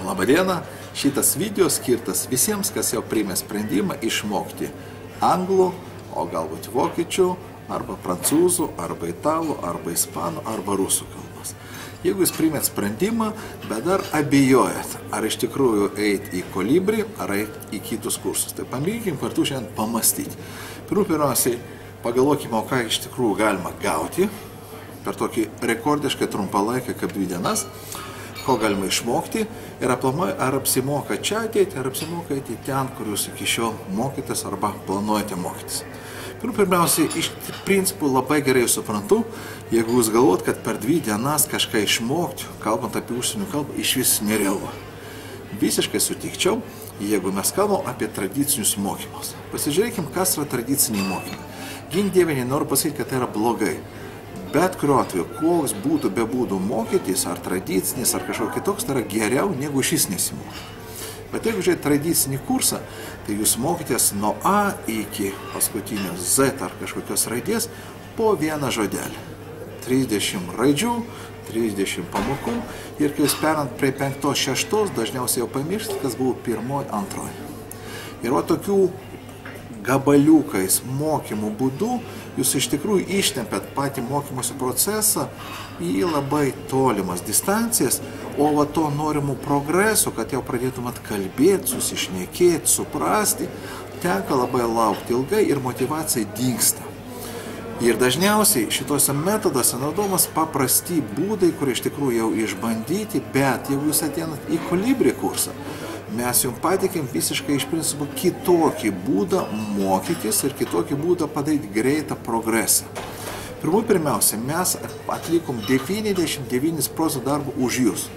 Labadiena, šitas video skirtas visiems, kas jau priėmė sprendimą išmokti anglų, o galbūt vokiečių, arba prancūzų, arba italų, arba ispanų, arba rusų kalbos. Jeigu jūs priėmėt sprendimą, bet dar abejojat, ar iš tikrųjų eiti į Kolibrį, ar eiti į kitus kursus, tai pamėginkim kartu šiandien pamastyti. Pirmiausiai, pagalvokime, o ką iš tikrųjų galima gauti per tokį rekordiškai trumpą laiką kaip 2 dienas, ko galima išmokti ir aplamai, ar apsimoka čia ateiti, ar apsimoka eiti ten, kur jūs iki šiol mokytės arba planuojate mokytis. Pirmiausiai, iš principų labai gerai suprantu, jeigu jūs galvot, kad per 2 dienas kažką išmokti, kalbant apie užsienio kalbą, iš vis nerealu. Visiškai sutikčiau, jeigu mes kalbam apie tradicinius mokymus. Pasižiūrėkim, kas yra tradiciniai mokymai. Gink Dieve, nenoriu pasakyti, kad tai yra blogai. Bet kuriuo atveju, koks būtų be būdų mokytis, ar tradicinis, ar kažkoks kitoks, tai yra geriau, negu šis nesimokyti. Bet jeigu žiūrėt tradicinį kursą, tai jūs mokytės nuo A iki paskutinio Z ar kažkokios raidės po vieną žodelį. 30 raidžių, 30 pamokų ir kai jūs perant prie 5-6, dažniausiai jau pamirštat, kas buvo 1-2. Ir o tokių gabaliukais mokymų būdu jūs iš tikrųjų ištempėt patį mokymosi procesą į labai tolimas distancijas, o va to norimų progresų, kad jau pradėtumėt kalbėti, susišnekėti, suprasti, tenka labai laukti ilgai ir motyvacija dingsta. Ir dažniausiai šitose metoduose naudojamas paprasti būdai, kurie iš tikrųjų jau išbandyti, bet jeigu jūs ateinat į Kolibrį kursą, mes jums patikėm visiškai iš principo kitokį būdą mokytis ir kitokį būdą padaryti greitą progresą. Pirmiausia, mes atlikom 99% darbo už jūs.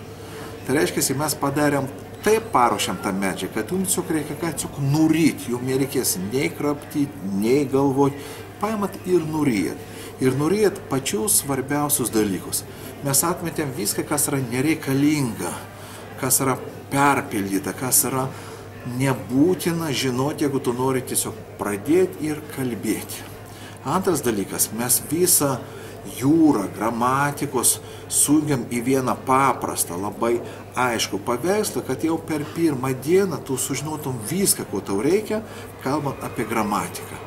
Tai reiškia, mes padarėm taip paruošiam tą medžiagą, kad jums tiesiog reikia tiesiog nuryti, jums nereikės nei kraptyti, nei galvoti, paimat ir nuryjat. Ir nuryjat pačius svarbiausius dalykus. Mes atmetėm viską, kas yra nereikalinga, kas yra perpildyta, kas yra nebūtina žinoti, jeigu tu nori tiesiog pradėti ir kalbėti. Antras dalykas, mes visą jūrą gramatikos sujungiam į vieną paprastą, labai aišku paveikslą, kad jau per 1 dieną tu sužinotum viską, ko tau reikia, kalbant apie gramatiką.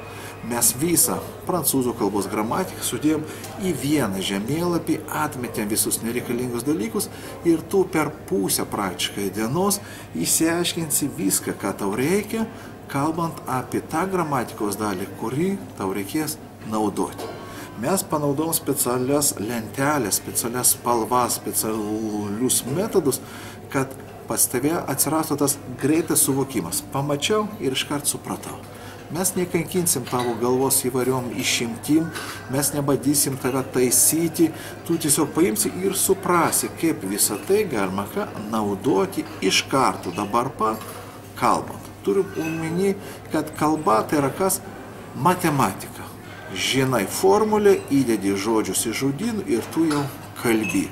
Mes visą prancūzų kalbos gramatiką sudėjom į vieną žemėlapį, atmetėm visus nereikalingus dalykus ir tu per pusę praktiškai dienos išsiaiškinsi viską, ką tau reikia, kalbant apie tą gramatikos dalį, kurį tau reikės naudoti. Mes panaudojom specialias lentelės, specialias spalvas, specialius metodus, kad pas tave atsirastų tas greitas suvokimas. Pamačiau ir iškart supratau. Mes nekankinsim tavo galvos įvairiom išimtim, mes nebadysim tave taisyti, tu tiesiog paimsi ir suprasi, kaip visą tai galima naudoti iš karto, dabar pat kalbant. Turiu omeny, kad kalba tai yra kas? Matematika. Žinai formulę, įdedi žodžius į žodynų ir tu jau kalbi.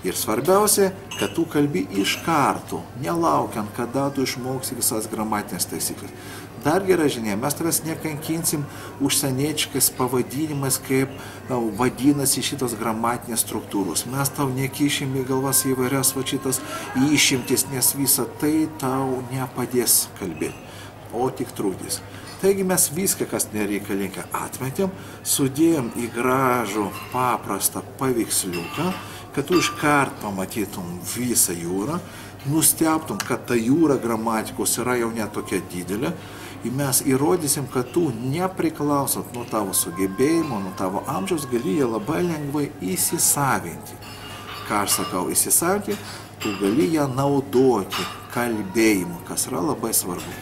Ir svarbiausia, kad tu kalbi iš karto, nelaukiant, kada tu išmoksi visas gramatinės taisyklės. Dar gera žinia, mes tavęs nekankinsim užsieniečiais pavadinimais, kaip vadinasi šitos gramatinės struktūros. Mes tau nekišim į galvas įvairias šitas išimtis, nes visa tai tau nepadės kalbėti, o tik trukdys. Taigi mes viską, kas nereikalinga, atmetėm, sudėjom į gražų, paprastą paveiksliuką, kad tu iškart pamatytum visą jūrą, nustebtum, kad ta jūra gramatikos yra jau netokia didelė, ir mes įrodysim, kad tu nepriklausant nuo tavo sugebėjimo, nuo tavo amžiaus, gali ją labai lengvai įsisavinti. Ką aš sakau, įsisavinti, tu gali ją naudoti kalbėjimu, kas yra labai svarbu.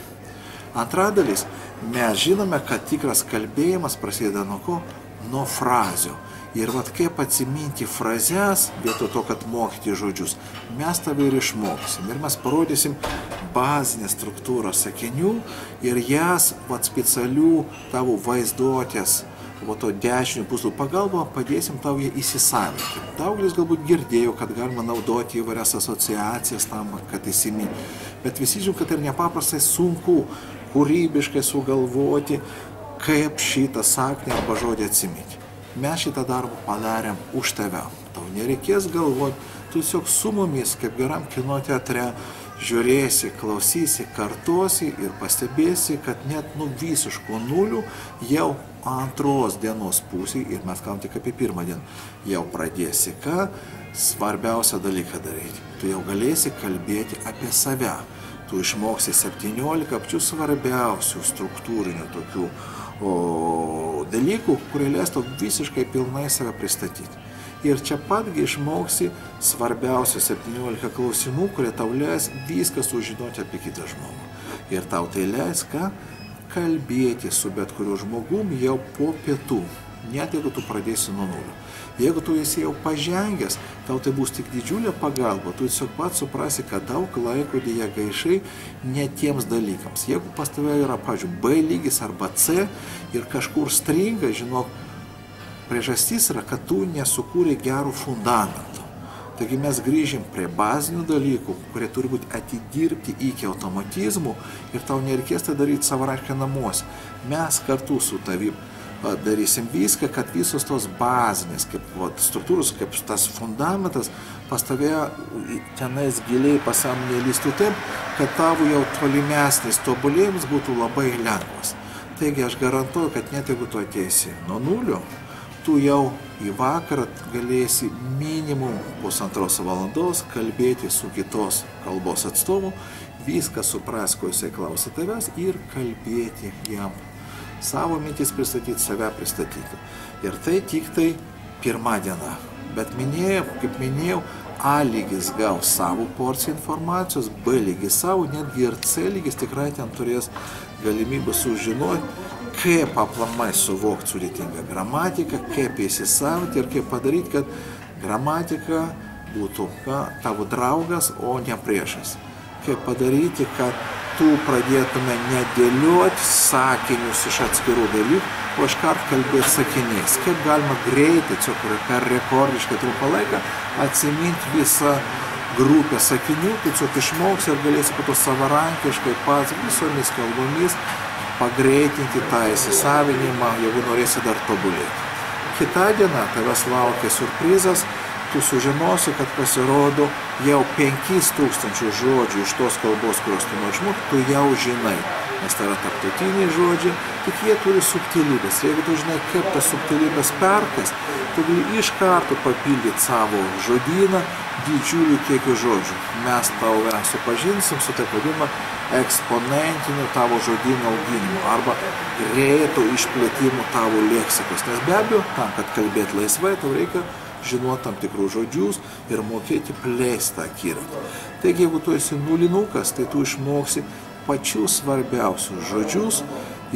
Antra dalis, mes žinome, kad tikras kalbėjimas prasideda nuo ko? Nuo frazių. Ir vat kaip atsiminti frazes, vietoj to, kad mokyti žodžius, mes tave ir išmoksim. Ir mes parodysim bazinę struktūrą sakinių ir jas vat specialių tavo vaizduotės, to 10 puslapių pagalba padėsim tau ją įsisavinti. Daugelis galbūt girdėjo, kad galima naudoti įvairias asociacijas tam, kad įsiminti. Bet visi žinom, kad tai nepaprastai sunku kūrybiškai sugalvoti, kaip šitą sakinį arba žodį atsiminti. Mes šitą darbą padarėm už tave. Tau nereikės galvoti, tu tiesiog su mumis, kaip geram kino teatre, žiūrėsi, klausysi, kartosi ir pastebėsi, kad net visiško nulių jau antros dienos pusėje, ir mes kalbam tik apie pirmą dieną, jau pradėsi ką? Svarbiausią dalyką daryti. Tu jau galėsi kalbėti apie save. Tu išmoksi 17 pačių svarbiausių struktūrinių tokių dalykų, kurie leistų visiškai pilnai save pristatyti. Ir čia patgi išmoksi svarbiausius 17 klausimų, kurie tau leis viską sužinoti apie kitą žmogų. Ir tau tai leis ką? Kalbėti su bet kuriuo žmogum jau po pietų, net jeigu tu pradėsi nuo nulio. Jeigu tu esi jau pažengęs, tau tai bus tik didžiulė pagalba, tu tiesiog pats suprasi, kad daug laiko dėja gaišai ne tiems dalykams. Jeigu pas tave yra, pavyzdžiui, B lygis arba C ir kažkur stringa, žinok, priežastis yra, kad tu nesukūrė gerų fundamentų. Taigi mes grįžim prie bazinių dalykų, kurie turi būti atidirbti iki automatizmų ir tau nereikės tai daryti savarankiškai namuose. Mes kartu su tavim darysim viską, kad visos tos bazinės kaip struktūros, kaip tas fundamentas pas tave tenais giliai pasąmonėje lįstų taip, kad tavo jau tolimesnis tobulėjimas būtų labai lengvas. Taigi aš garantuoju, kad net jeigu tu ateisi nuo nulio, tu jau į vakarą galėsi minimum 1,5 valandos kalbėti su kitos kalbos atstovu, viską supras, ko jisai klausia tavęs ir kalbėti jam. Savo mintis pristatyti, save pristatyti. Ir tai tik tai pirma diena. Bet kaip minėjau, A lygis gaus savo porciją informacijos, B lygis savo, netgi ir C lygis tikrai ten turės galimybę sužinoti, kaip aplamai suvokti sudėtingą gramatiką, kaip įsisavinti ir kaip padaryti, kad gramatika būtų tavo draugas, o ne priešas. Kaip padaryti, kad tu pradėtume nedėlioti sakinius iš atskirų dalykų, o iškart kalbėti sakiniais. Kaip galima greitai, per rekordiškai trumpą laiką, atsiminti visą grupę sakinių, tu tiesiog išmoksi ir galėsi po to savarankiškai pats visomis kalbomis pagreitinti tą įsisavinimą, jeigu norėsi dar tobulėti. Kita diena tavęs laukia surprizas, tu sužinosi, kad pasirodo jau 5000 žodžių iš tos kalbos, kurios tu nori išmokti, tu jau žinai. Nes tai yra tarptautiniai žodžiai, tik jie turi subtilybės. Jeigu tu žinai, kaip tas subtilybės perkas, tu gali iš karto papildyti savo žodyną didžiulių kiekių žodžių. Mes tau supažinsim su taip vadinama eksponentiniu tavo žodyno auginimu arba greito išplėtimu tavo leksikos. Nes be abejo, tam, kad kalbėti laisvai, tau reikia žinoti tam tikrus žodžius ir mokėti plėsti tą akiratį. Taigi, jeigu tu esi nulinukas, tai tu išmoksi pačius svarbiausius žodžius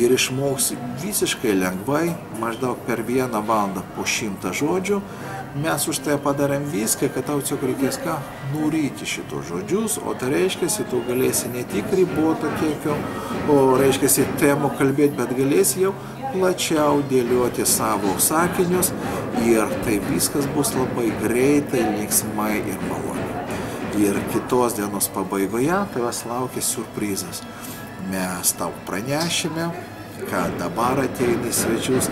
ir išmoksi visiškai lengvai, maždaug per 1 valandą po 100 žodžių. Mes už tai padarėm viską, kad tau tiesiog reikės nuryti šitos žodžius, o tai reiškia, tu galėsi ne tik riboto kiekio, o reiškia temų kalbėti, bet galėsi jau plačiau dėlioti savo sakinius ir tai viskas bus labai greitai, linksmai ir maloniai. Ir kitos dienos pabaigoje tavęs laukia surprizas. Mes tau pranešime, kad dabar ateina į svečius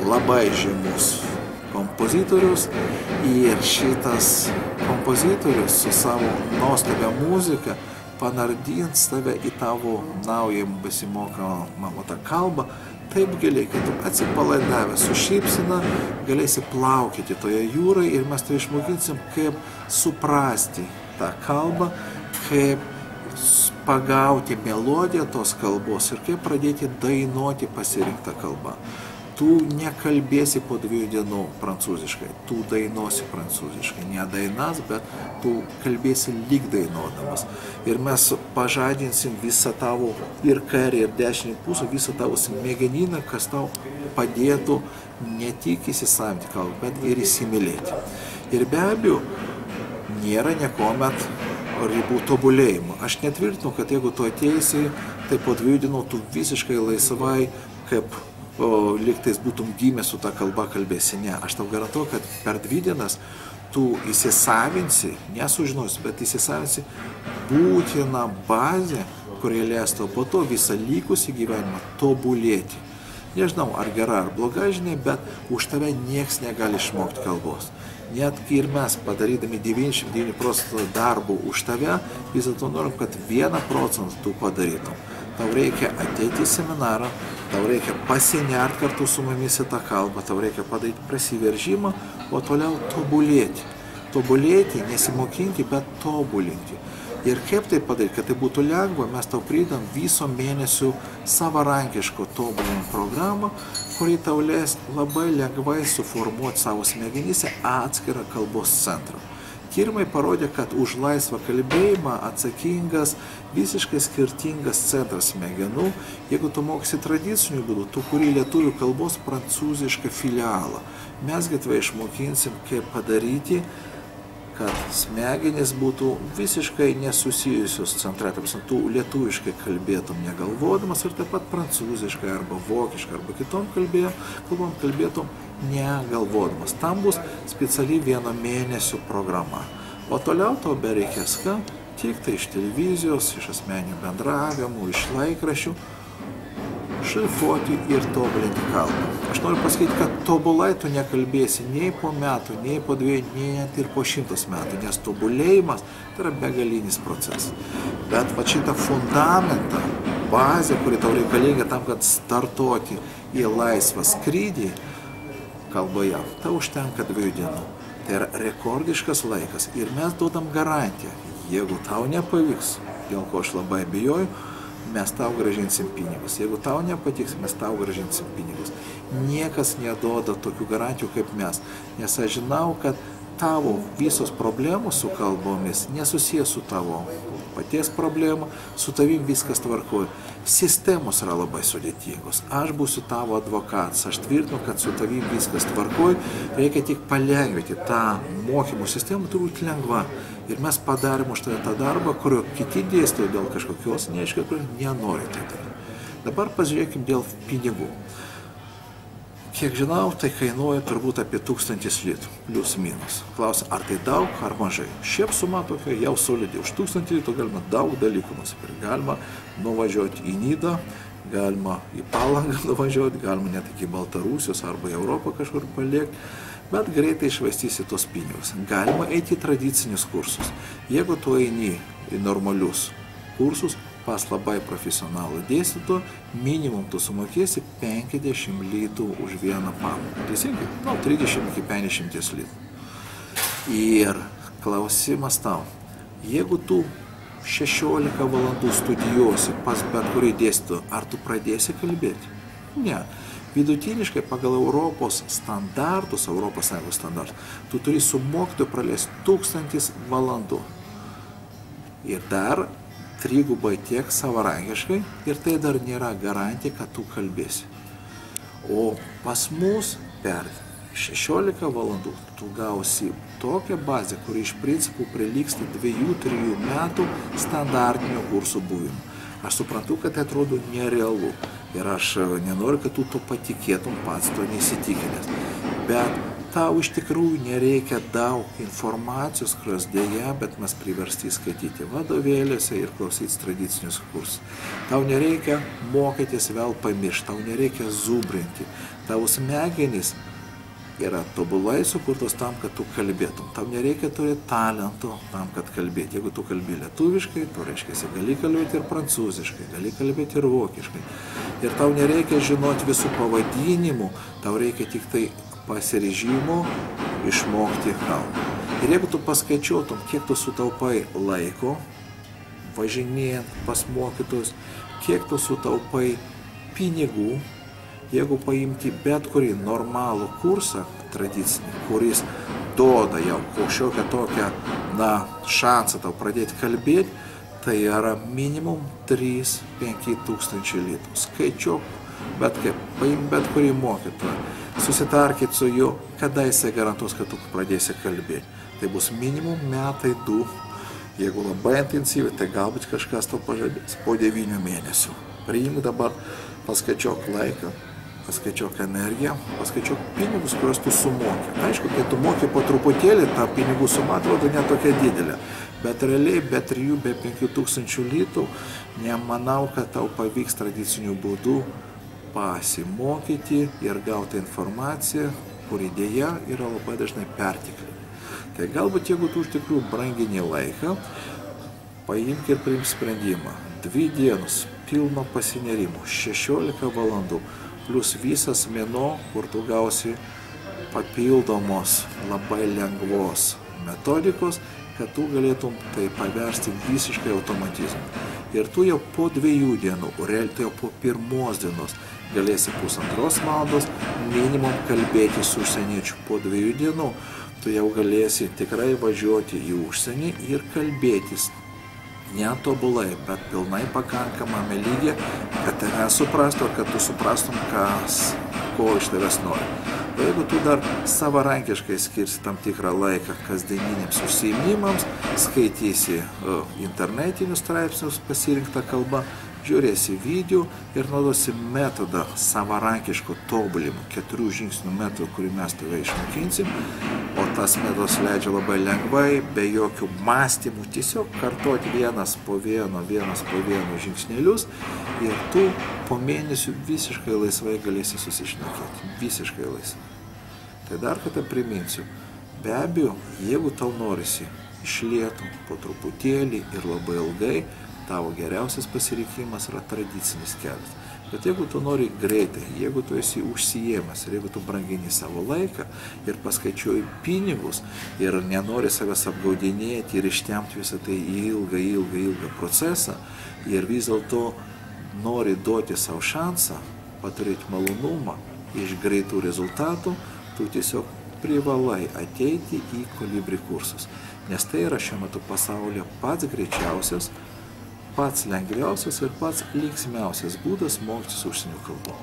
labai žymus kompozitorius ir šitas kompozitorius su savo nuostabia muzika panardins tave į tavo naują besimokamą tą kalbą taip giliai, kad tu atsipalaidavęs su šypsena galėsi plaukėti toje jūroje ir mes tai išmokinsim, kaip suprasti tą kalbą, kaip pagauti melodiją tos kalbos ir kaip pradėti dainuoti pasirinktą kalbą. Tu nekalbėsi po 2 dienų prancūziškai, tu dainuosi prancūziškai, ne dainas, bet tu kalbėsi lyg dainuodamas. Ir mes pažadinsim visą tavo ir kairį, ir dešinį pusę, visą tavo smegenyną, kas tau padėtų ne tik įsisavinti kalbą, bet ir įsimylėti. Ir be abejo, nėra niekuomet ribų tobulėjimo. Aš netvirtinu, kad jeigu tu ateisi, tai po 2 dienų tu visiškai laisvai, kaip lygtais būtum gimęs su tą kalbą kalbėsi. Ne, aš tau garantuoju, kad per 2 dienas tu įsisavinsi, nesužinosi, bet įsisavinsi būtiną bazę, kurie leistų po to visą likusį gyvenimą tobulėti. Nežinau, ar gera, ar bloga žinia, bet už tave nieks negali išmokti kalbos. Net ir mes padarydami 99% darbų už tave, vis dėlto norim, kad 1% tu padarytum. Tau reikia ateiti į seminarą, tau reikia pasinert kartu su mumis į tą kalbą, tau reikia padaryti prasiveržimą, o toliau tobulėti. Tobulėti, nesimokinti, bet tobulinti. Ir kaip tai padaryti, kad tai būtų lengva, mes tau pridam viso mėnesio savarankiško tobulinimo programą, kuri tau leis labai lengvai suformuoti savo smegenyse atskirą kalbos centrą. Tyrimai parodė, kad už laisvą kalbėjimą atsakingas visiškai skirtingas centras smegenų. Jeigu tu mokysi tradiciniu būdu, tu kuri lietuvių kalbos prancūzišką filialą. Mesgi tave išmokinsim, kaip padaryti, kad smegenys būtų visiškai nesusijusios centrai, tu lietuviškai kalbėtum negalvodamas ir taip pat prancūziškai arba vokiškai arba kitom kalbom kalbėtum negalvodamas. Tam bus speciali 1 mėnesio programa. O toliau tau bereikės ką? Tik tai iš televizijos, iš asmeninių bendravimų, iš laikraščių šlifuoti ir tobulinti kalbą. Aš noriu pasakyti, kad tobulai tu nekalbėsi nei po metų, nei po 2, net ir po 100 metų, nes tobulėjimas tai yra begalinis procesas. Bet va šitą fundamentą, bazę, kuri tau reikalinga tam, kad startuoti į laisvą skrydį kalboje, tau užtenka 2 dienų. Tai yra rekordiškas laikas ir mes duodam garantiją. Jeigu tau nepavyks, dėl ko aš labai abejoju, mes tau grąžinsim pinigus. Jeigu tau nepatiks, mes tau grąžinsim pinigus. Niekas neduoda tokių garantijų kaip mes, nes aš žinau, kad tavo visos problemos su kalbomis nesusijęs su tavo paties problema, su tavim viskas tvarkoja. Sistemos yra labai sudėtingos. Aš būsiu tavo advokatas, aš tvirtinu, kad su tavim viskas tvarkoja, reikia tik palengvinti tą mokymų sistemą, turi būti lengva. Ir mes padarėm už tą darbą, kurio kiti dėstytojai dėl kažkokios neaiškiai, kurio nenori tai daryti. Dabar pažiūrėkim dėl pinigų. Kiek žinau, tai kainuoja turbūt apie 1000 litų, plius minus. Klausia, ar tai daug ar mažai. Šiaip suma tokia jau solidi. Už 1000 litų galima daug dalykų nusipirkti. Galima nuvažiuoti į Nidą, galima į Palangą nuvažiuoti, galima net iki Baltarusijos arba į Europą kažkur paliekti. Bet greitai išvaistysi tos pinigus. Galima eiti į tradicinius kursus. Jeigu tu eini į normalius kursus, pas labai profesionalų dėstytoją, minimum tu sumokėsi 50 litų už 1 pamoką. Teisingai? 30 iki 50 litų. Ir klausimas tau, jeigu tu 16 valandų studijuosi pas bet kurį dėstytoją, ar tu pradėsi kalbėti? Ne. Vidutiniškai pagal Europos standartus, Europos Sąjungos standartus, tu turi su mokytoju praleisti 1000 valandų. Ir dar 3 tiek savarankiškai, ir tai dar nėra garantija, kad tu kalbėsi. O pas mus per 16 valandų tu gausi tokią bazę, kuri iš principų prilygsta 2-3 metų standartinio kursų buvimą. Aš suprantu, kad tai atrodo nerealu ir aš nenoriu, kad tu to patikėtum pats, to neįsitikinęs. Bet tau iš tikrųjų nereikia daug informacijos, kurios dėja, bet mes priversti skaityti vadovėliuose ir klausytis tradicinius kursus. Tau nereikia mokytis vėl pamiršti, tau nereikia zubrinti. Tavo smegenys yra tobulai sukurtos tam, kad tu kalbėtum. Tau nereikia turėti talento tam, kad kalbėti. Jeigu tu kalbi lietuviškai, tu reiškia, gali kalbėti ir prancūziškai, gali kalbėti ir vokiškai. Ir tau nereikia žinoti visų pavadinimų, tau reikia tik tai pasiryžimo išmokti kalbą. Ir jeigu tu paskaičiuotum, kiek tu sutaupai laiko, važinėjant pas mokytojus, kiek tu sutaupai pinigų, jeigu paimti bet kurį normalų kursą tradicinį, kuris duoda jau kažkokią tokią, šansą tau pradėti kalbėti, tai yra minimum 3-5 tūkstančiai litų. Skaičiuok, bet kaip, paim bet kurį mokytoją, susitarkit su juo, kada jisai garantuos, kad tu pradėsi kalbėti. Tai bus minimum 1-2 metai. Jeigu labai intensyviai, tai galbūt kažkas tau pažadės po 9 mėnesių. Priimk dabar, paskaičiuok laiką, paskaičiuok energiją, paskaičiuok pinigus, kuriuos tu sumoki. Aišku, kai tu moki po truputėlį, ta pinigų suma atrodo ne tokia didelė. Bet realiai be 3-5 tūkstančių litų nemanau, kad tau pavyks tradiciniu būdu pasimokyti ir gauti informaciją, kuri dėja yra labai dažnai perteklinė. Tai galbūt jeigu tu iš tikrųjų brangini laiką, paimk ir priimk sprendimą. 2 dienos pilno pasinerimo, 16 valandų, plus visas mėnuo, kur tu gausi papildomos, labai lengvos metodikos, kad tu galėtum tai paversti visiškai automatizmu. Ir tu jau po 2 dienų, realiai tu jau po 1 dienos galėsi 1,5 valandos minimum kalbėti su užsieniečiu. Po 2 dienų tu jau galėsi tikrai važiuoti į užsienį ir kalbėtis. Netobulai, bet pilnai pakankamame lygyje, kad tave suprastų ir kad tu suprastum, ko iš tavęs nori. O jeigu tu dar savarankiškai skirsi tam tikrą laiką kasdieniniams užsiėmimams, skaitysi internetinius straipsnius pasirinktą kalbą, žiūrėsi video ir naudosi metodą savarankiško tobulimo, 4 žingsnių metodą, kurį mes tave išmokinsim, o tas metodas leidžia labai lengvai, be jokių mąstymų, tiesiog kartoti vienas po vieno žingsnelius ir tu po mėnesių visiškai laisvai galėsi susišnekėti, visiškai laisvai. Tai dar kartą priminsiu, be abejo, jeigu tau norisi iš lėto, po truputėlį ir labai ilgai, tavo geriausias pasirinkimas yra tradicinis kelias. Bet jeigu tu nori greitai, jeigu tu esi užsiėmęs ir jeigu tu brangini savo laiką ir paskaičiuoji pinigus ir nenori savęs apgaudinėti ir ištemti visą tai į ilgą procesą ir vis dėlto nori duoti savo šansą, paturėti malonumą iš greitų rezultatų, tu tiesiog privalai ateiti į Kolibri kursus. Nes tai yra šiuo metu pasaulyje pats greičiausias, pats lengviausias ir pats linksmiausias būdas mokytis užsienio kalbų.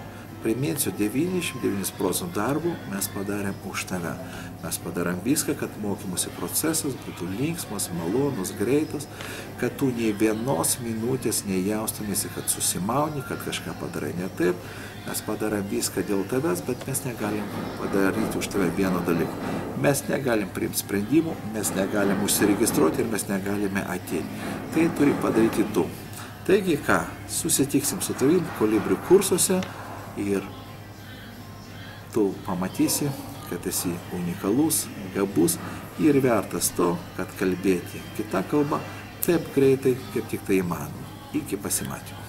Priminsiu, 99% darbų mes padarėm už tave. Mes padarėm viską, kad mokymosi procesas būtų linksmas, malonus, greitas, kad tu nei vienos minutės nejaustumėsi, kad susimauni, kad kažką padarai ne taip. Mes padarėm viską dėl tavęs, bet mes negalim padaryti už tave vieno dalyko. Mes negalim priimti sprendimų, mes negalim užsiregistruoti ir mes negalime ateiti. Tai turi padaryti tu. Taigi ką, susitiksim su tavim Kolibri kursuose ir tu pamatysi, kad esi unikalus, gabus ir vertas to, kad kalbėti kitą kalbą taip greitai, kaip tik tai įmanoma. Iki pasimatymo.